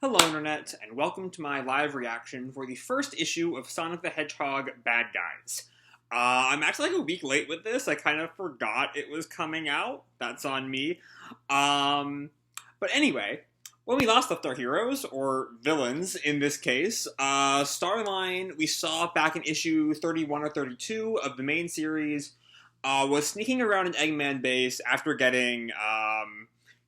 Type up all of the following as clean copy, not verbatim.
Hello, Internet, and welcome to my live reaction for the first issue of Sonic the Hedgehog Bad Guys. I'm actually like a week late with this. I kind of forgot it was coming out. That's on me. But anyway, when we last left our heroes, or villains in this case, Starline, we saw back in issue 31 or 32 of the main series, was sneaking around an Eggman base after getting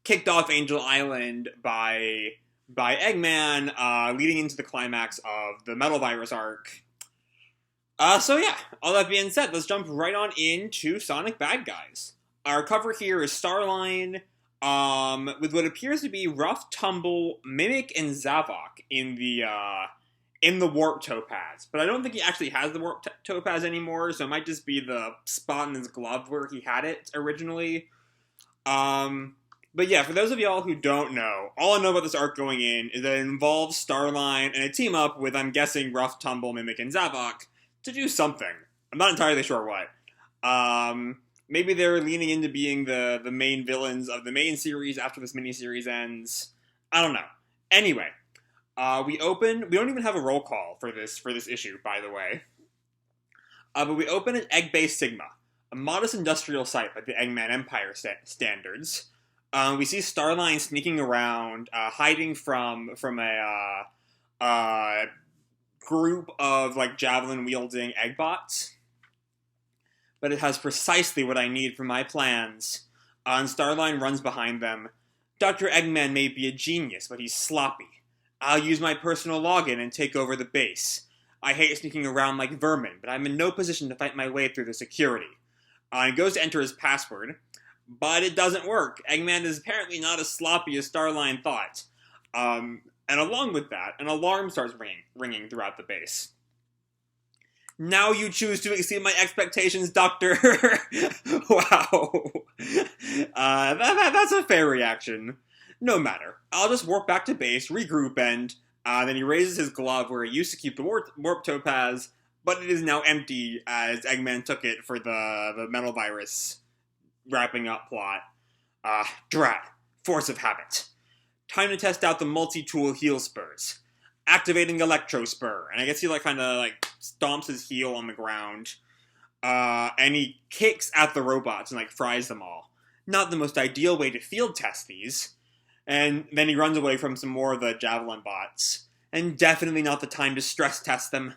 kicked off Angel Island by Eggman, leading into the climax of the Metal Virus arc. So yeah, all that being said, let's jump right on into Sonic Bad Guys. Our cover here is Starline, with what appears to be Rough Tumble, Mimic, and Zavok in the Warp Topaz. But I don't think he actually has the Warp Topaz anymore, so it might just be the spot in his glove where he had it originally. But yeah, for those of y'all who don't know, all I know about this arc going in is that it involves Starline and a team up with, I'm guessing, Rough Tumble, Mimic, and Zavok to do something. I'm not entirely sure what. Maybe they're leaning into being the main villains of the main series after this miniseries ends. I don't know. Anyway, we don't even have a roll call for this issue, by the way. But we open at Egg Base Sigma, a modest industrial site by the Eggman Empire standards. We see Starline sneaking around, hiding from a group of like javelin-wielding Eggbots. But it has precisely what I need for my plans. And Starline runs behind them. Dr. Eggman may be a genius, but he's sloppy. I'll use my personal login and take over the base. I hate sneaking around like vermin, but I'm in no position to fight my way through the security. He goes to enter his password. But it doesn't work. Eggman is apparently not as sloppy as Starline thought. And along with that, an alarm starts ringing throughout the base. Now you choose to exceed my expectations, Doctor. Wow. That's a fair reaction. No matter. I'll just warp back to base, regroup, and then he raises his glove where he used to keep the warp topaz, but it is now empty as Eggman took it for the Metal Virus wrapping up plot. Drat. Force of habit. Time to test out the multi-tool heel spurs. Activating Electro Spur. And I guess he kind of stomps his heel on the ground. And he kicks at the robots and fries them all. Not the most ideal way to field test these. And then he runs away from some more of the Javelin bots. And definitely not the time to stress test them.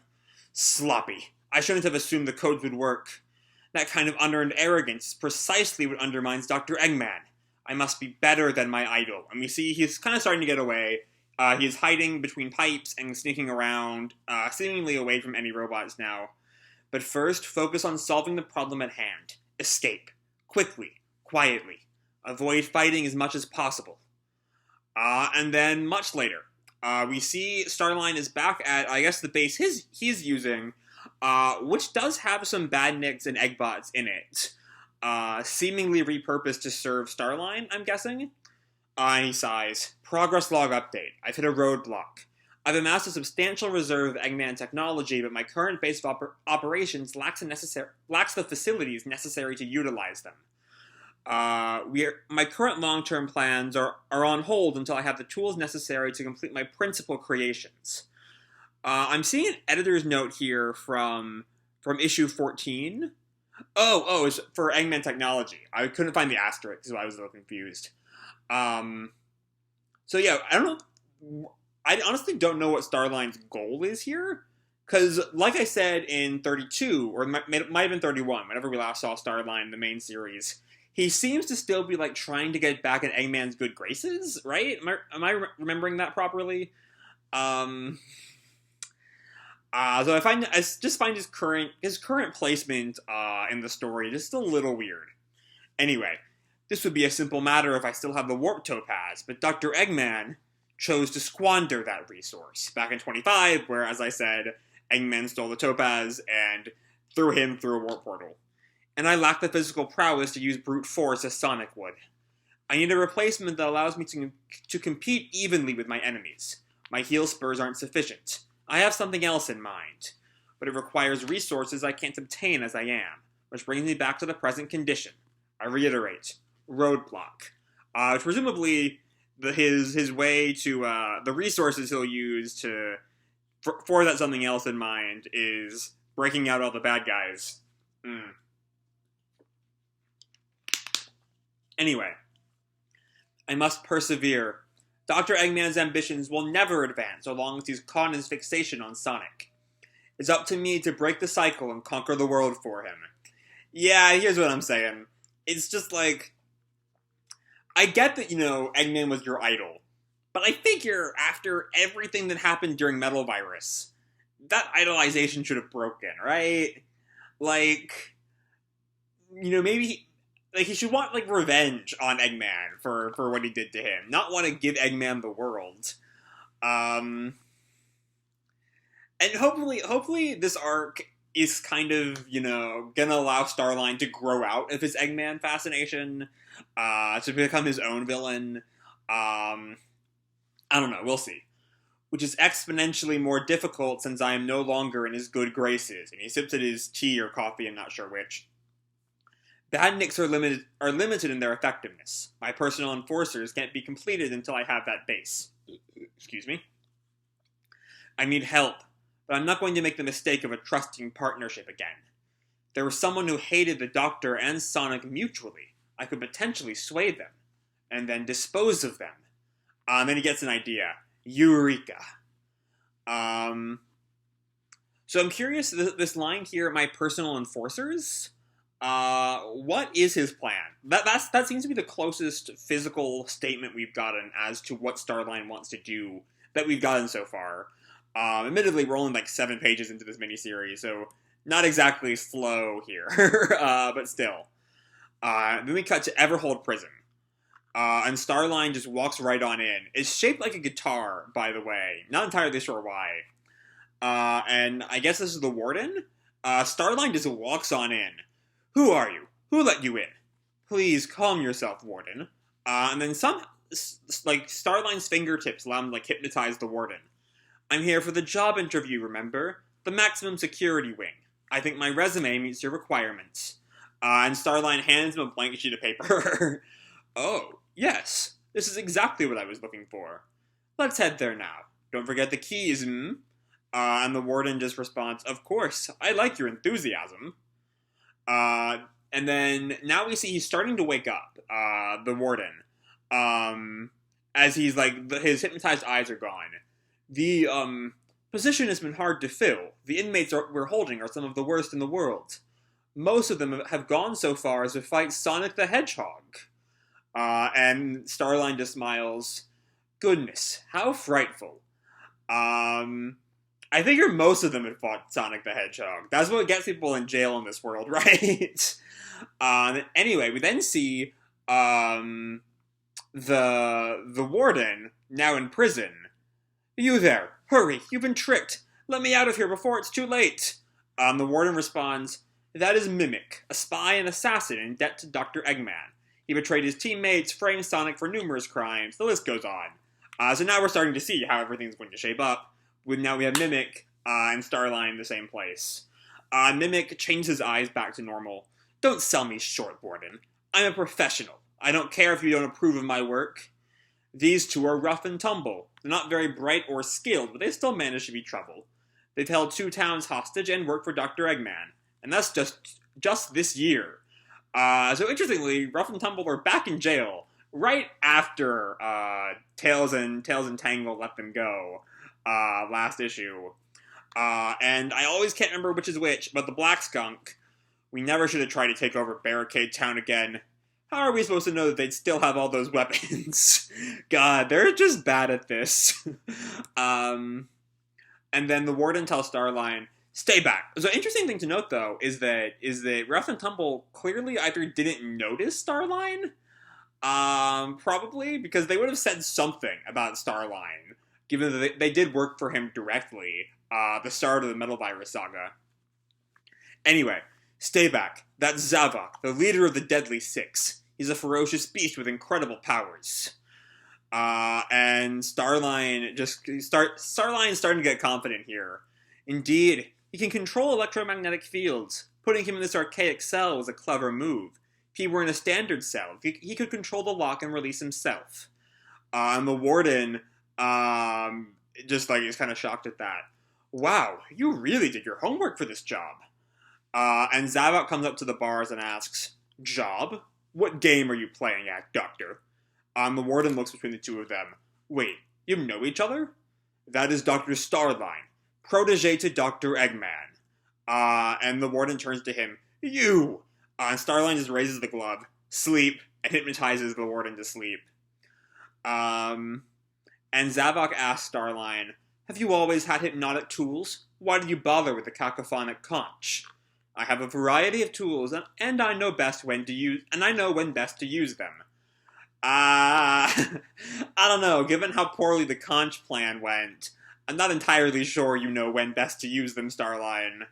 Sloppy. I shouldn't have assumed the codes would work. That kind of unearned arrogance is precisely what undermines Dr. Eggman. I must be better than my idol. And we see he's kind of starting to get away. He's hiding between pipes and sneaking around, seemingly away from any robots now. But first, focus on solving the problem at hand. Escape. Quickly. Quietly. Avoid fighting as much as possible. And then, much later, we see Starline is back at, I guess, the base he's using, which does have some badniks and Eggbots in it. Seemingly repurposed to serve Starline, I'm guessing. And he sighs. Progress log update. I've hit a roadblock. I've amassed a substantial reserve of Eggman technology, but my current base of operations lacks the facilities necessary to utilize them. My current long-term plans are on hold until I have the tools necessary to complete my principal creations. I'm seeing an editor's note here from issue 14. Oh, it's for Eggman Technology. I couldn't find the asterisk, so I was a little confused. So yeah, I don't know. I honestly don't know what Starline's goal is here, because like I said in 32, or it might have been 31, whenever we last saw Starline in the main series, he seems to still be trying to get back in Eggman's good graces, right? Am I remembering that properly? So I just find his current placement in the story just a little weird. Anyway, this would be a simple matter if I still have the Warp Topaz, but Dr. Eggman chose to squander that resource back in 25, where, as I said, Eggman stole the Topaz and threw him through a warp portal. And I lack the physical prowess to use brute force as Sonic would. I need a replacement that allows me to compete evenly with my enemies. My heel spurs aren't sufficient. I have something else in mind, but it requires resources I can't obtain as I am, which brings me back to the present condition. I reiterate, roadblock. Presumably, his way to the resources he'll use for that something else in mind is breaking out all the bad guys. Anyway, I must persevere. Dr. Eggman's ambitions will never advance so long as he's caught in his fixation on Sonic. It's up to me to break the cycle and conquer the world for him. Yeah, here's what I'm saying. It's just like, I get that, Eggman was your idol, but I figure after everything that happened during Metal Virus, that idolization should have broken, right? Like, maybe he should want, revenge on Eggman for what he did to him. Not want to give Eggman the world. And hopefully this arc is kind of, gonna allow Starline to grow out of his Eggman fascination, to become his own villain. I don't know, we'll see. Which is exponentially more difficult since I am no longer in his good graces. And he sips at his tea or coffee, I'm not sure which. Badniks are limited in their effectiveness. My personal enforcers can't be completed until I have that base. Excuse me. I need help, but I'm not going to make the mistake of a trusting partnership again. There was someone who hated the Doctor and Sonic mutually. I could potentially sway them, and then dispose of them. Then he gets an idea. Eureka. So I'm curious, this line here, my personal enforcers, what is his plan? That seems to be the closest physical statement we've gotten as to what Starline wants to do that we've gotten so far. Admittedly, we're only 7 pages into this miniseries, so not exactly slow here, but still. Then we cut to Everhold Prison. And Starline just walks right on in. It's shaped like a guitar, by the way. Not entirely sure why. And I guess this is the warden? Starline just walks on in. Who are you? Who let you in? Please calm yourself, warden. And then Starline's fingertips allow him to hypnotize the warden. I'm here for the job interview, remember? The maximum security wing. I think my resume meets your requirements. And Starline hands him a blank sheet of paper. Oh, yes. This is exactly what I was looking for. Let's head there now. Don't forget the keys, And the warden just responds, of course, I like your enthusiasm. And then now we see he's starting to wake up, the warden. As he's his hypnotized eyes are gone. The, position has been hard to fill. The inmates we're holding are some of the worst in the world. Most of them have gone so far as to fight Sonic the Hedgehog. And Starline just smiles. Goodness, how frightful. I figure most of them had fought Sonic the Hedgehog. That's what gets people in jail in this world, right? Anyway, we then see the warden, now in prison. You there, hurry, you've been tricked. Let me out of here before it's too late. The warden responds, that is Mimic, a spy and assassin in debt to Dr. Eggman. He betrayed his teammates, framed Sonic for numerous crimes, the list goes on. So now we're starting to see how everything's going to shape up. Now we have Mimic and Starline in the same place. Mimic changes his eyes back to normal. Don't sell me short, warden. I'm a professional. I don't care if you don't approve of my work. These two are rough and tumble. They're not very bright or skilled, but they still manage to be trouble. They've held 2 towns hostage and work for Dr. Eggman. And that's just this year. So interestingly, Rough and Tumble are back in jail right after Tails and Tangle let them go last issue. And I always can't remember which is which, but the Black Skunk, we never should have tried to take over Barricade Town again. How are we supposed to know that they'd still have all those weapons? God, they're just bad at this. And then the warden tells Starline, stay back. So interesting thing to note, though, is that Rough and Tumble clearly either didn't notice Starline, probably, because they would have said something about Starline, given that they did work for him directly, the start of the Metal Virus saga. Anyway, stay back. That's Zavok, the leader of the Deadly Six. He's a ferocious beast with incredible powers. And Starline's starting to get confident here. Indeed, he can control electromagnetic fields. Putting him in this archaic cell was a clever move. If he were in a standard cell, he could control the lock and release himself. And the warden, just like is kind of shocked at that. Wow, you really did your homework for this job. And Zavok comes up to the bars and asks, "Job? What game are you playing at, Doctor?" The warden looks between the two of them. "Wait, you know each other?" "That is Dr. Starline, protege to Dr. Eggman." And the warden turns to him. "You!" And Starline just raises the glove, sleep, and hypnotizes the warden to sleep. And Zavok asks Starline, "Have you always had hypnotic tools? Why do you bother with the cacophonic conch?" "I have a variety of tools, and I know when best to use them." I don't know. Given how poorly the conch plan went, I'm not entirely sure you know when best to use them, Starline.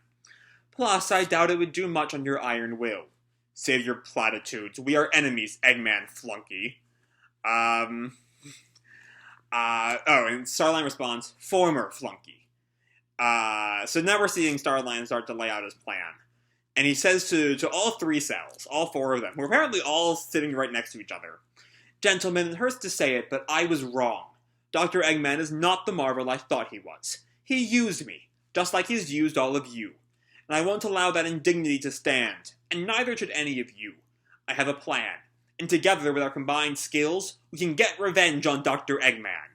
"Plus, I doubt it would do much on your iron will." "Save your platitudes. We are enemies, Eggman flunky." And Starline responds, "Former flunky." So now we're seeing Starline start to lay out his plan. And he says to all three cells, all four of them, who are apparently all sitting right next to each other, "Gentlemen, it hurts to say it, but I was wrong. Dr. Eggman is not the Marvel I thought he was. He used me, just like he's used all of you. And I won't allow that indignity to stand, and neither should any of you. I have a plan, and together with our combined skills, we can get revenge on Dr. Eggman."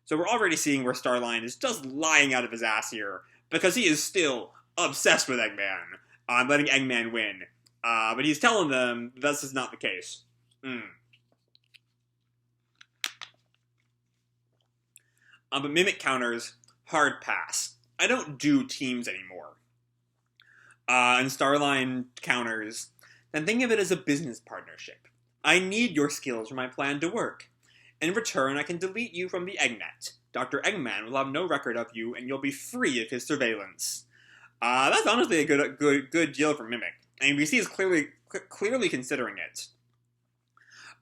So we're already seeing where Starline is just lying out of his ass here, because he is still obsessed with Eggman, letting Eggman win. But he's telling them this is not the case. But Mimic counters, "Hard pass. I don't do teams anymore." And Starline counters, "Then think of it as a business partnership. I need your skills for my plan to work. In return, I can delete you from the Eggnet. Dr. Eggman will have no record of you, and you'll be free of his surveillance." That's honestly a good deal for Mimic, and we see he's clearly considering it.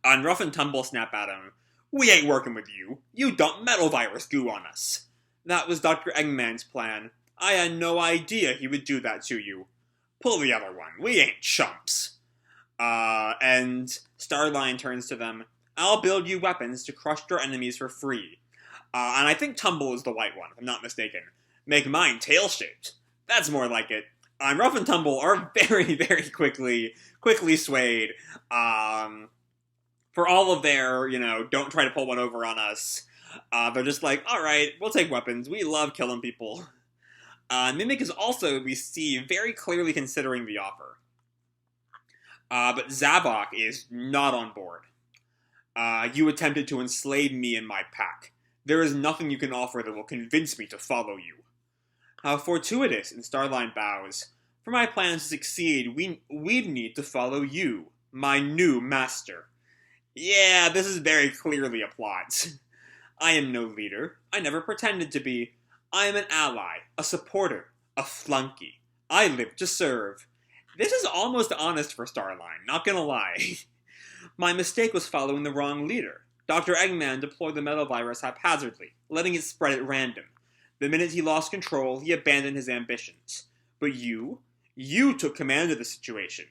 And Rough and Tumble snap at him, "We ain't working with you. You dump metal virus goo on us." "That was Dr. Eggman's plan. I had no idea he would do that to you." "Pull the other one. We ain't chumps." And Starline turns to them, "I'll build you weapons to crush your enemies for free." And I think Tumble is the white one, if I'm not mistaken. "Make mine tail-shaped. That's more like it." And Rough and Tumble are very, very quickly swayed. For all of their, don't try to pull one over on us. They're just like, "Alright, we'll take weapons. We love killing people." Mimic is also, we see, very clearly considering the offer. But Zavok is not on board. "You attempted to enslave me and my pack. There is nothing you can offer that will convince me to follow you." "How fortuitous," and Starline bows. "For my plans to succeed, we'd need to follow you, my new master." Yeah, this is very clearly a plot. "I am no leader. I never pretended to be. I am an ally, a supporter, a flunky. I live to serve." This is almost honest for Starline, not gonna lie. "My mistake was following the wrong leader. Dr. Eggman deployed the metal virus haphazardly, letting it spread at random. The minute he lost control, he abandoned his ambitions. But you took command of the situation.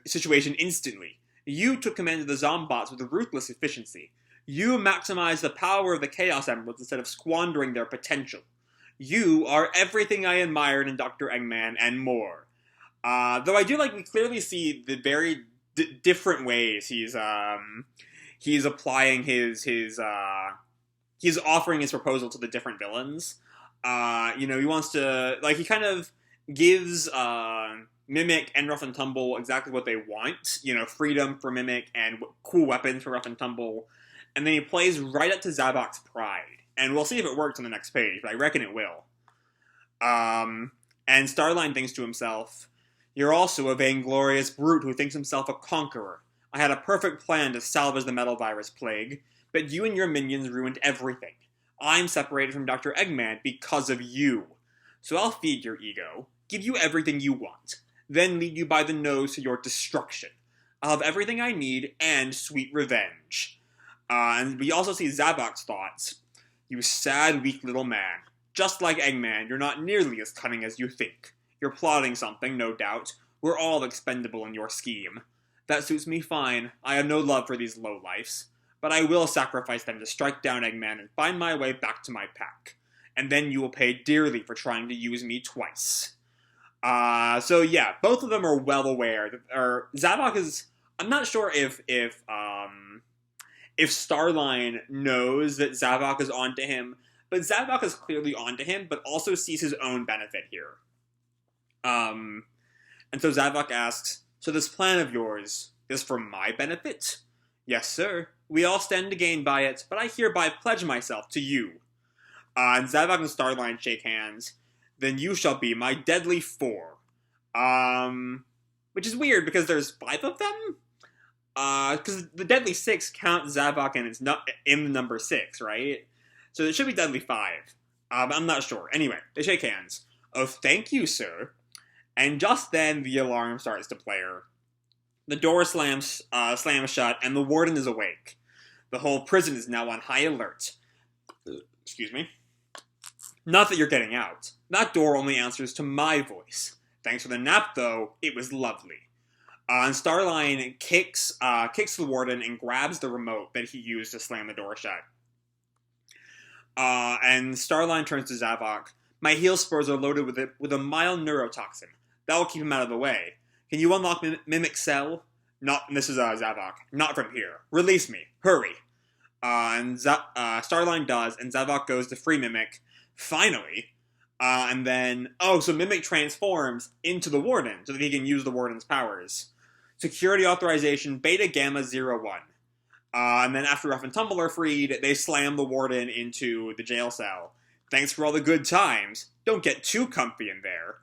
Situation instantly. You took command of the Zombots with a ruthless efficiency. You maximized the power of the Chaos Emeralds instead of squandering their potential. You are everything I admired in Dr. Eggman and more." Though I do we clearly see the very different ways he's applying he's offering his proposal to the different villains. He wants to, he kind of gives Mimic and Rough and Tumble exactly what they want. Freedom for Mimic and cool weapons for Rough and Tumble. And then he plays right up to Zavok's pride. And we'll see if it works on the next page, but I reckon it will. And Starline thinks to himself, "You're also a vainglorious brute who thinks himself a conqueror. I had a perfect plan to salvage the metal virus plague, but you and your minions ruined everything. I'm separated from Dr. Eggman because of you. So I'll feed your ego, give you everything you want, then lead you by the nose to your destruction. I'll have everything I need and sweet revenge." And we also see Zavok's thoughts. "You sad, weak little man. Just like Eggman, you're not nearly as cunning as you think. You're plotting something, no doubt. We're all expendable in your scheme. That suits me fine. I have no love for these lowlifes. but I will sacrifice them to strike down Eggman and find my way back to my pack. And then you will pay dearly for trying to use me twice. So yeah, both of them are well aware that, or Zavok is, I'm not sure if Starline knows that Zavok is onto him, but Zavok is clearly onto him, but also sees his own benefit here. And so Zavok asks, so this plan of yours is for my benefit? Yes, sir. We all stand to gain by it, but I hereby pledge myself to you. And Zavok and Starline shake hands. Then you shall be my deadly four. Which is weird because there's 5 of them? Because the deadly 6 count Zavok and it's not in the number 6, right? So it should be deadly 5. I'm not sure. Anyway, they shake hands. Oh, thank you, sir. And just then, the alarm starts to blare. The door slams shut, and the warden is awake. The whole prison is now on high alert. Excuse me. Not that you're getting out. That door only answers to my voice. Thanks for the nap, though. It was lovely. And Starline kicks the warden and grabs the remote that he used to slam the door shut. And Starline turns to Zavok. My heel spurs are loaded with a mild neurotoxin. That will keep him out of the way. Can you unlock Mimic Cell? This is Zavok. Not from here. Release me. Hurry. And Starline does, and Zavok goes to free Mimic. Finally. And then, so Mimic transforms into the Warden, so that he can use the Warden's powers. Security authorization Beta Gamma 01. And then after Rough and Tumble are freed, they slam the Warden into the jail cell. Thanks for all the good times. Don't get too comfy in there.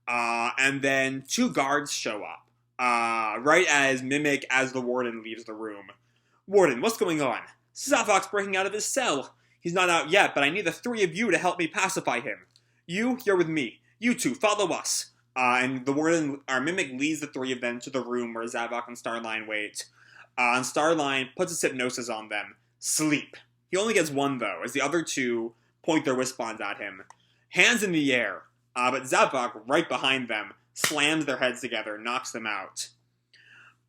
And then 2 guards show up, right as Mimic as the Warden leaves the room. Warden, what's going on? Zavok's breaking out of his cell. He's not out yet, but I need the 3 of you to help me pacify him. You're with me. You 2, follow us. And the Warden, our Mimic leads the 3 of them to the room where Zavok and Starline wait. And Starline puts his hypnosis on them. Sleep. He only gets 1, though, as the other 2 point their Wispons at him. Hands in the air. But Zavok, right behind them, slams their heads together, knocks them out.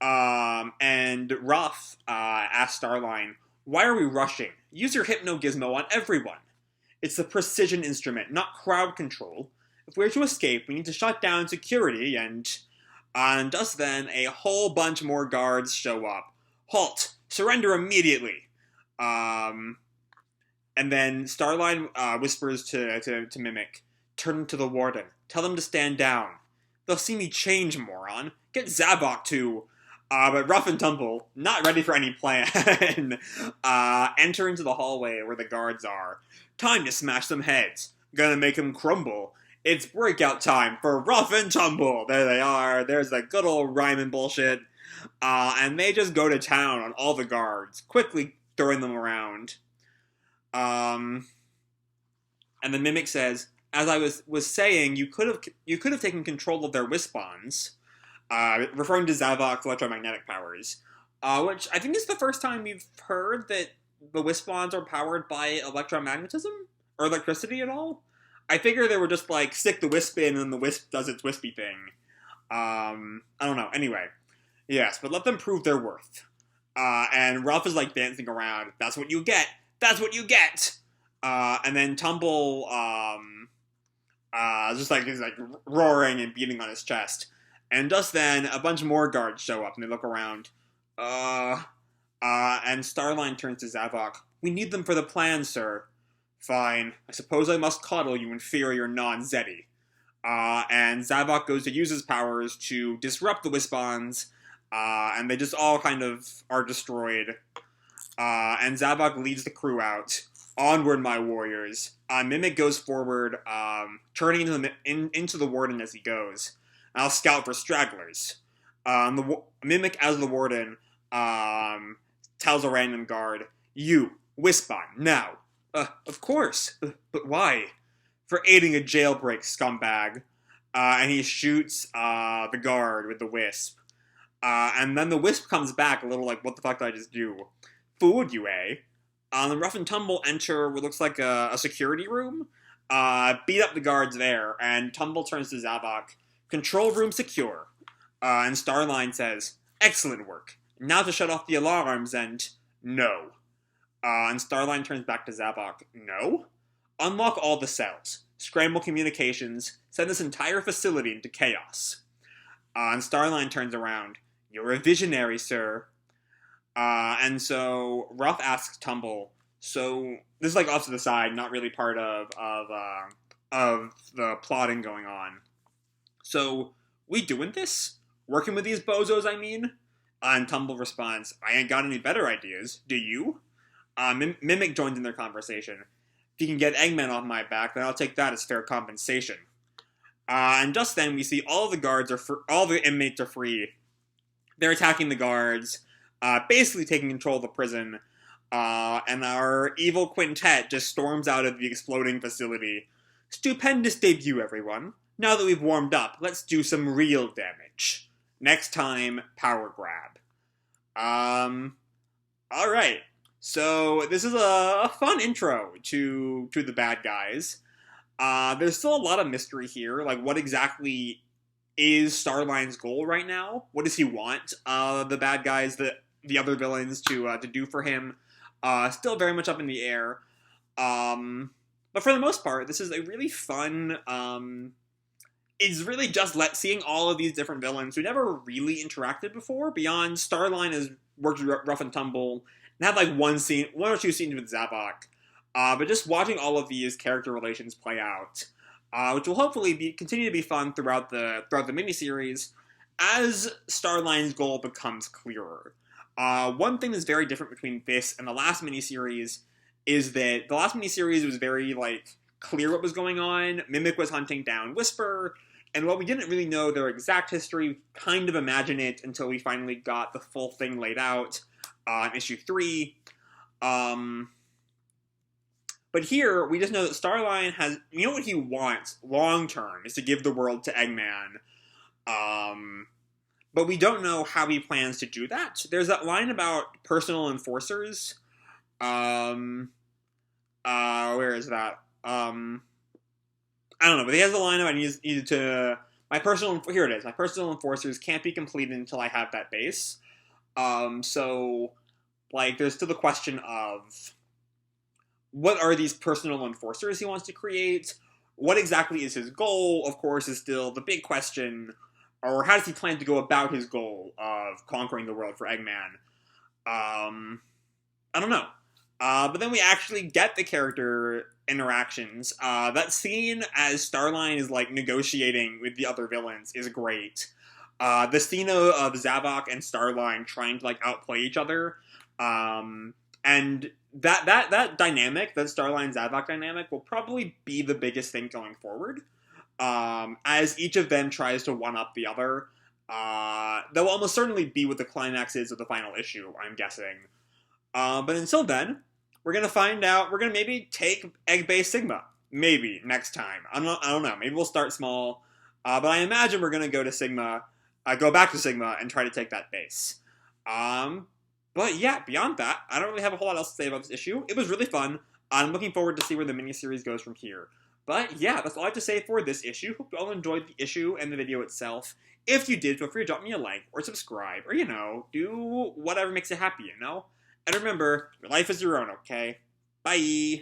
And Ruff asks Starline, why are we rushing? Use your Hypno Gizmo on everyone. It's the precision instrument, not crowd control. If we're to escape, we need to shut down security, and just then, a whole bunch more guards show up. Halt! Surrender immediately! And then Starline whispers to Mimic, turn to the Warden. Tell them to stand down. They'll see me change, moron. Get Zavok to... but Rough and Tumble, not ready for any plan, enter into the hallway where the guards are. Time to smash some heads. Gonna make them crumble. It's breakout time for Rough and Tumble. There they are. There's the good old rhyming bullshit. And they just go to town on all the guards, quickly throwing them around. And the Mimic says, as I was saying, you could have taken control of their Wispons, referring to Zavok's electromagnetic powers, which I think is the first time we've heard that the Wispons are powered by electromagnetism or electricity at all. I figure they were just like stick the Wisp in and the Wisp does its wispy thing. I don't know. Anyway, yes, but let them prove their worth. And Ralph is like dancing around. That's what you get. That's what you get. And then Tumble, is like roaring and beating on his chest. And just then, a bunch more guards show up and they look around. And Starline turns to Zavok. We need them for the plan, sir. Fine. I suppose I must coddle you inferior non-Zeti. And Zavok goes to use his powers to disrupt the Wispons, and they just all kind of are destroyed. And Zavok leads the crew out. Onward, my warriors. Mimic goes forward, turning into the Warden as he goes. I'll scout for stragglers. The Mimic, as the Warden, tells a random guard, you, Wispon, now. Of course. But why? For aiding a jailbreak, scumbag. And he shoots the guard with the Wisp. And then the Wisp comes back a little like, what the fuck did I just do? Fooled you, eh? The Rough and Tumble enter what looks like a security room. Beat up the guards there, and Tumble turns to Zavok. Control room secure. And Starline says, excellent work. Now to shut off the alarms and... No. And Starline turns back to Zavok. No? Unlock all the cells. Scramble communications. Send this entire facility into chaos. And Starline turns around. You're a visionary, sir. And so Ruff asks Tumble, so this is like off to the side, not really part of the plotting going on. So, we doing this? Working with these bozos, I mean? And Tumble responds, I ain't got any better ideas. Do you? Mimic joins in their conversation. If you can get Eggman off my back, then I'll take that as fair compensation. And just then, we see all the inmates are free. They're attacking the guards, basically taking control of the prison. And our evil quintet just storms out of the exploding facility. Stupendous debut, everyone. Now that we've warmed up, let's do some real damage. Next time, Power Grab. Alright. So, this is a fun intro to the bad guys. There's still a lot of mystery here. Like, what exactly is Starline's goal right now? What does he want the bad guys, the other villains, to do for him? Still very much up in the air. But for the most part, this is a really fun, it's really just seeing all of these different villains who never really interacted before, beyond Starline has worked with Ruff and Tumble, and had like one or two scenes with Zavok. But just watching all of these character relations play out, which will hopefully continue to be fun throughout the miniseries, as Starline's goal becomes clearer. One thing that's very different between this and the last miniseries is that the last miniseries was very, like, clear what was going on. Mimic was hunting down Whisper, and while we didn't really know their exact history, we kind of imagined it until we finally got the full thing laid out in issue 3. But here, we just know that Starline has, you know what he wants long-term is to give the world to Eggman. But we don't know how he plans to do that. There's that line about personal enforcers. Where is that? I don't know, but he has a line about here it is. My personal enforcers can't be completed until I have that base. So, like, there's still the question of what are these personal enforcers he wants to create? What exactly is his goal, of course, is still the big question. Or how does he plan to go about his goal of conquering the world for Eggman? I don't know. But then we actually get the character interactions. That scene as Starline is, like, negotiating with the other villains is great. The scene of Zavok and Starline trying to, like, outplay each other. And that dynamic, that Starline-Zavok dynamic, will probably be the biggest thing going forward. As each of them tries to one-up the other. That will almost certainly be what the climax is of the final issue, I'm guessing. But until then, we're gonna find out, we're gonna maybe take Egg Base Sigma. Maybe, next time. I don't know, maybe we'll start small. But I imagine we're gonna go back to Sigma, and try to take that base. But yeah, beyond that, I don't really have a whole lot else to say about this issue. It was really fun. I'm looking forward to see where the miniseries goes from here. But yeah, that's all I have to say for this issue. Hope you all enjoyed the issue and the video itself. If you did, feel free to drop me a like, or subscribe, or, you know, do whatever makes you happy, you know? And remember, your life is your own, okay? Bye!